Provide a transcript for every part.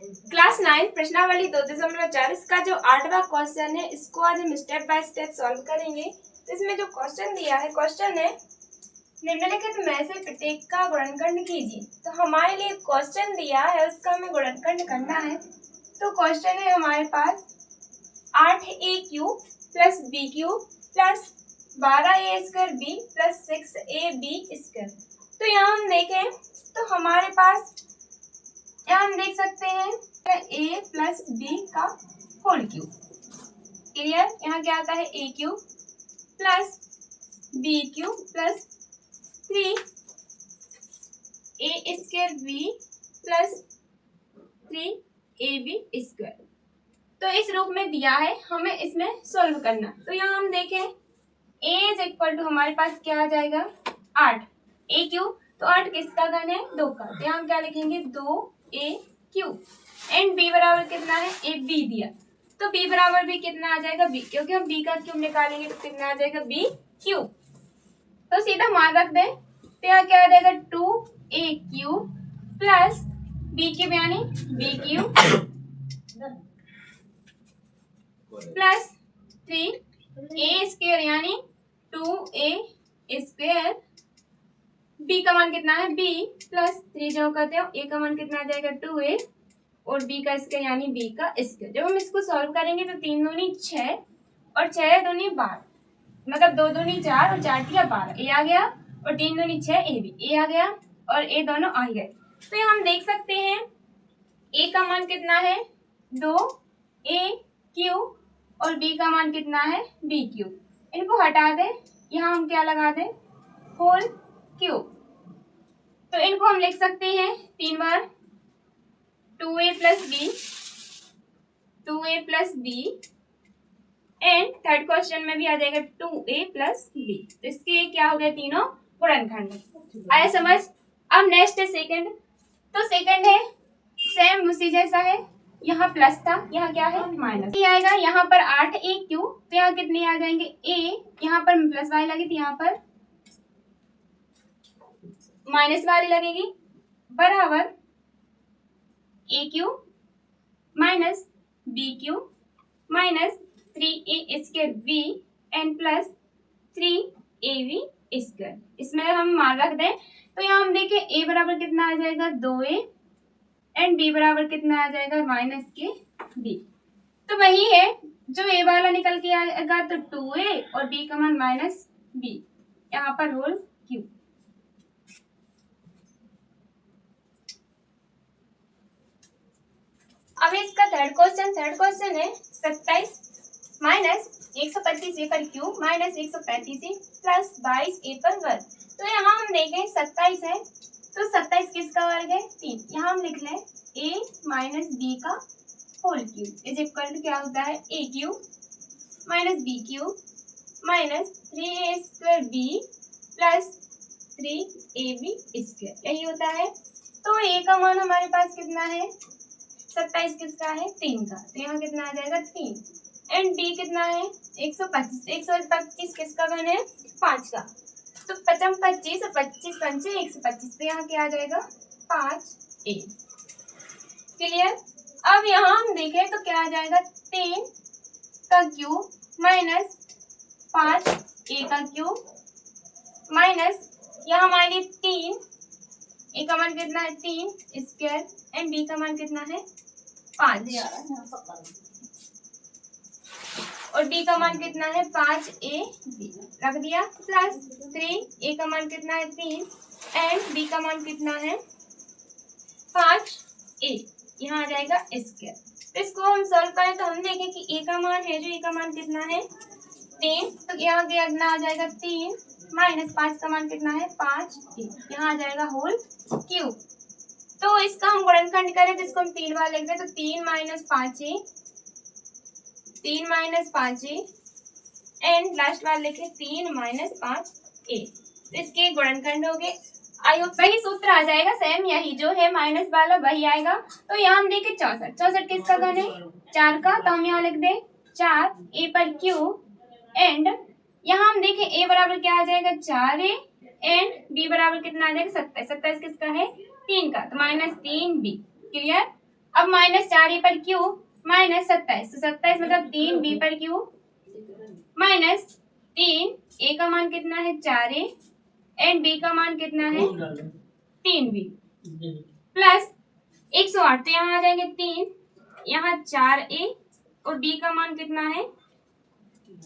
Class 9 प्रश्नावली 2.4 इसका जो 8वां क्वेश्चन है इसको आज हम स्टेप बाय स्टेप सॉल्व करेंगे। तो इसमें जो क्वेश्चन दिया है, क्वेश्चन है निम्नलिखित में से प्रत्येक का गुणनखंड कीजिए। तो हमारे लिए क्वेश्चन दिया है उसका हमें गुणनखंड करना है। तो क्वेश्चन है हमारे पास 8a³ plus b³ plus 12a² plus 6ab²। तो यहाँ हम देखें तो हमारे पास यहाँ हम देख सकते हैं a प्लस बी का होल क्यूब। क्लियर? यहाँ क्या आता है a³ plus b³ plus 3a² plus 3ab²। तो इस रूप में दिया है, हमें इसमें सोल्व करना। तो यहाँ हम देखें a इज इक्वल टू हमारे पास क्या आ जाएगा 8 a³ तो 8 किसका घन है 2 का। तो यहाँ हम क्या लिखेंगे 2a³ एंड b बराबर कितना है ab दिया तो b बराबर भी कितना आ जाएगा b, क्योंकि हम b का क्यूब निकालेंगे तो कितना आ जाएगा b³। तो सीधा मान रख दे तो यहाँ क्या आ जाएगा 2a³ प्लस b³ यानी b³ प्लस 3a² यानी 2a²। b का मान कितना है b प्लस 3 जो करते हो a का मान कितना आ जाएगा 2a और b का स्क्वायर यानी b का स्क्वायर। जब हम इसको सॉल्व करेंगे तो 3 दूनी 6 और 6 दूनी 12, मतलब 2 दूनी 4 और 4 तिया 12, ए आ गया और 3 दूनी 6 ए भी ए आ गया और ए दोनों आ गए। तो यहाँ हम देख सकते हैं ए का मान कितना है 2a³ और b का मान कितना है b³। इनको हटा दे, यहाँ हम क्या लगा दें होल क्यूब। तो इनको हम लिख सकते हैं 3 बार 2a plus b and third question में भी आ जाएगा 2a प्लस b। तो इसके क्या हो गए तीनों गुणनखंड। आया समझ? अब नेक्स्ट है सेकंड। तो सेकंड है सेम उसी जैसा है, यहाँ प्लस था यहाँ क्या है माइनस आएगा। यहाँ पर 8a³ तो यहाँ कितने आ जाएंगे a, यहाँ पर प्लस वाली लगी थी यहाँ पर माइनस वाली लगेगी बराबर a³ minus b³ minus 3a² N plus 3ab²। इसमें हम मान रख दें तो यहाँ हम देखें a बराबर कितना आ जाएगा 2a एंड b बराबर कितना आ जाएगा माइनस के b। तो वही है जो a वाला निकल के आएगा तो 2a और b का मान माइनस b, यहाँ पर होल क्यूब। अब इसका थर्ड क्वेश्चन है 27 माइनस 125a पर cube minus 135a plus 22a पर वर्ग। तो यहाँ हम देखें 27 है तो 27 किसका वर्ग है 3। यहाँ हम लिख लें a माइनस b का whole cube is equal to क्या होता है a³ minus b³ minus 3a² plus 3ab², यही होता है। तो a का मान हमारे पास कितना है 27 किसका है 3 का, तो यहाँ कितना आ जाएगा 3 एंड b कितना है 125। 125 किसका घन है 5 का, तो 55 25 और 25 पंचे 125, तो यहाँ क्या आ जाएगा 5a। क्लियर? अब यहाँ हम देखें तो क्या आ जाएगा 3 का क्यूब माइनस 5a का क्यूब माइनस यहाँ हमारे 3 a का मान कितना है 3 स्क्वायर एंड b का मान कितना है 5 और b का मान कितना है 5a रख दिया प्लस 3a का मान कितना है 3 एंड b का मान कितना है 5a, यहाँ आ जाएगा स्क्वायर। तो इसको हम सॉल्व करें तो हम देखें कि a का मान है जो a का मान कितना है 3, तो यहाँ कितना आ जाएगा 3 माइनस 5 का मान कितना है 5a, यहाँ आ जाएगा होल क्यूब। तो इसका हम गुणनखंड करें तो इसको हम 3 बार लिख दें तो 3 माइनस 5a एंड लास्ट बार लिखे 3 माइनस 5a। तो इसके गुणनखंड हो गए। आई होप वही सूत्र आ जाएगा सेम, यही जो है माइनस वाला वही आएगा। तो यहाँ हम देखें 64 किसका घन है 4 का, तो हम यहाँ लिख दें 4a पर क्यूब एंड यहाँ हम देखें a बराबर क्या आ जाएगा 4a एंड b बराबर कितना आ जाएगा 27। 27 किसका है 3 का, तो माइनस 3b। क्लियर? अब -4a पर क्यूब -27, तो 27 मतलब 3b पर क्यूब माइनस 3a का मान कितना है 4a एंड b का मान कितना है 3b प्लस 108, तो यहाँ आ जाएंगे 3, यहाँ 4a और b का मान कितना है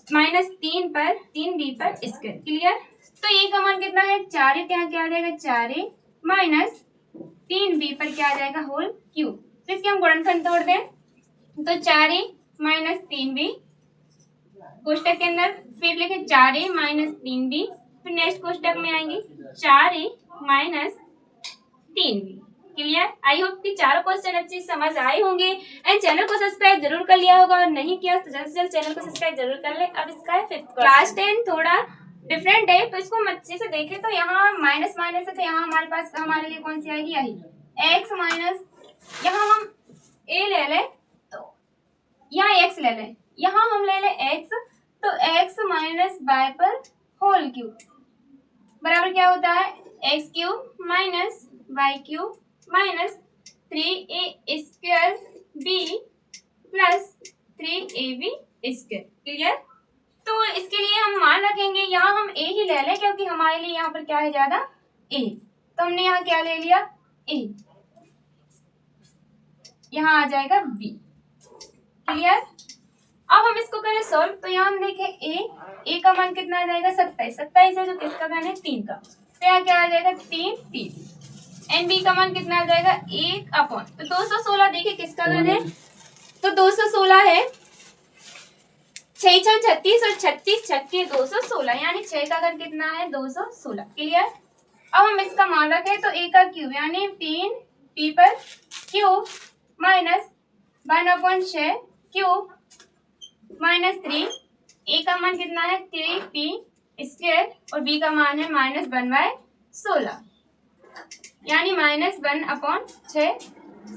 -3 पर 3b पर स्क्वायर। क्लियर। तो a का मान कितना है 4a, तो यहाँ क्या आ जाएगा 4a माइनस 3b पर क्या आ जाएगा होल क्यूब। तो इसके हम गुणनखंड तोड़ दें, तो 4a माइनस 3b कोष्टक के अंदर, फिर लिखे 4a माइनस 3b, फिर नेक्स्ट कोष्टक में आएंगे 4a minus 3b। Clear. I hope कि चारों क्वेश्चन अच्छी समझ आए होंगे एंड चैनल को सब्सक्राइब जरूर कर लिया होगा, और नहीं किया तो जल्द से जल्द चैनल को सब्सक्राइब जरूर कर ले। अब इसका है फिफ्थ क्लास 10 थोड़ा डिफरेंट है, तो इसको हम अच्छे से देखें। तो यहाँ माइनस माइनस है, तो यहाँ हमारे पास हमारे लिए कौन सी आएगी, यही x माइनस, यहाँ हम a ले लें तो यहाँ x ले लें, यहाँ हम ले लें x, तो x माइनस y पर होल क्यूब बराबर क्या होता है x cube minus y cube minus 3a square b plus 3ab square. Clear. तो इसके लिए हम मान रखेंगे, यहाँ हम a ही ले लें क्योंकि हमारे लिए यहाँ पर क्या है ज्यादा a, तो हमने यहाँ क्या ले लिया a, यहाँ आ जाएगा b। क्लियर। अब हम इसको करें सॉल्व, तो यहाँ हम देखें a का मान कितना आ जाएगा 27, 27 है जो किसका घन है 3 का, तो यहाँ क्या आ जाएगा 3p एंड b का मान कितना आ जाएगा 1 अपॉन, तो 216 देखिए किसका घन है, तो 216 है 6 6 36 और 36 छक्के 216, यानी 6 का घन कितना है 216। क्लियर। अब हम इसका मान रखें, तो a का क्यूब यानी 3p पर cube minus 1/6 cube minus 3, a का मान कितना है 3p स्क्वायर और b का मान है -1/16, यानी -1/6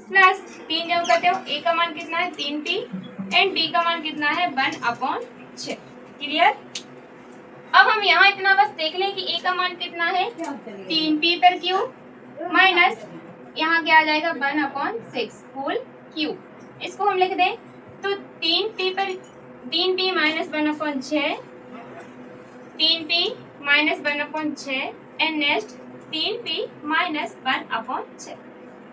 प्लस 3 जब करते हो a का मान कितना है 3p एंड b का मान कितना है 1/6। क्लियर। अब हम यहाँ इतना बस देख लें कि a का मान कितना है 3p पर क्यूब माइनस यहाँ क्या आ जाएगा 1/6 होल क्यूब। इसको हम लिख दें, तो 3p minus 1/6, 3p minus 1/6 and next 3p minus 1/6,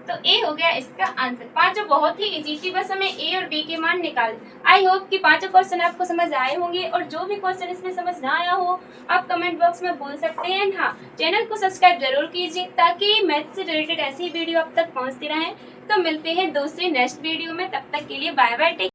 तो a हो गया इसका आंसर। पांचों बहुत ही इजी थी, बस हमें a और b के मान निकाल। आई होप कि पांचों क्वेश्चन आपको समझ आए होंगे, और जो भी क्वेश्चन इसमें समझ ना आया हो आप कमेंट बॉक्स में बोल सकते हैं। हाँ, चैनल को सब्सक्राइब जरूर कीजिए ताकि मैथ से रिलेटेड ऐसी वीडियो आप तक पहुंचती रहे। तो मिलते हैं दूसरी नेक्स्ट वीडियो में, तब तक के लिए बाय बाय।